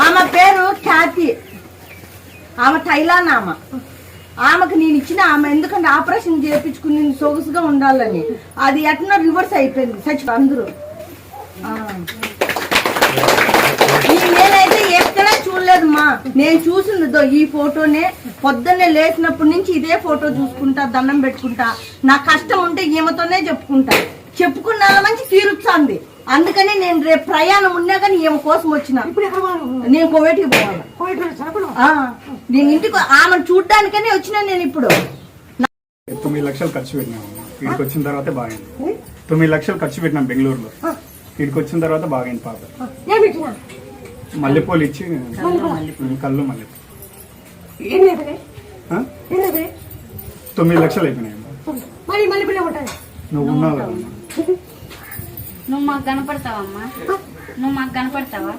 ఆమె పేరు ఖ్యాతి, ఆమె థైలాన్. ఆమెకు నేను ఇచ్చిన ఆమె ఎందుకంటే ఆపరేషన్ చేయించుకుని సొగసుగా ఉండాలని, అది ఎట్లా రివర్స్ అయిపోయింది సచి అందరూ. నేనైతే ఎక్కడా చూడలేదమ్మా, నేను చూసిందో ఈ ఫోటోనే. పొద్దున్నే లేచినప్పటి నుంచి ఇదే ఫోటో చూసుకుంటా, దండం పెట్టుకుంటా, నా కష్టం ఉంటే ఈమెతోనే చెప్పుకున్న మంచి తీరుస్తుంది. అందుకని నేను రేపు ప్రయాణం ఉన్నా కానీ ఈమె కోసం వచ్చిన. నేను కోవేటికి పోవాలి, నేను ఇంటికి ఆమెను చూడ్డానికనే వచ్చినా. నేను ఇప్పుడు 9 లక్షలు ఖర్చు పెట్టినాము, ఇక్కడికి వచ్చిన తర్వాత బాగైంది. 9 లక్షలు ఖర్చు పెట్టినాం బెంగళూరులో, ఇక్కడికి వచ్చిన తర్వాత బాగైంది పాప. మల్లెపూలు ఇచ్చి కళ్ళు మల్లెపూలు 9 లక్షలు అయిపోయినాయి. నువ్వు ఉన్నావు కదా, నువ్వు మాకు కనపడతావమ్మా, నువ్వు మాకు కనపడతావా?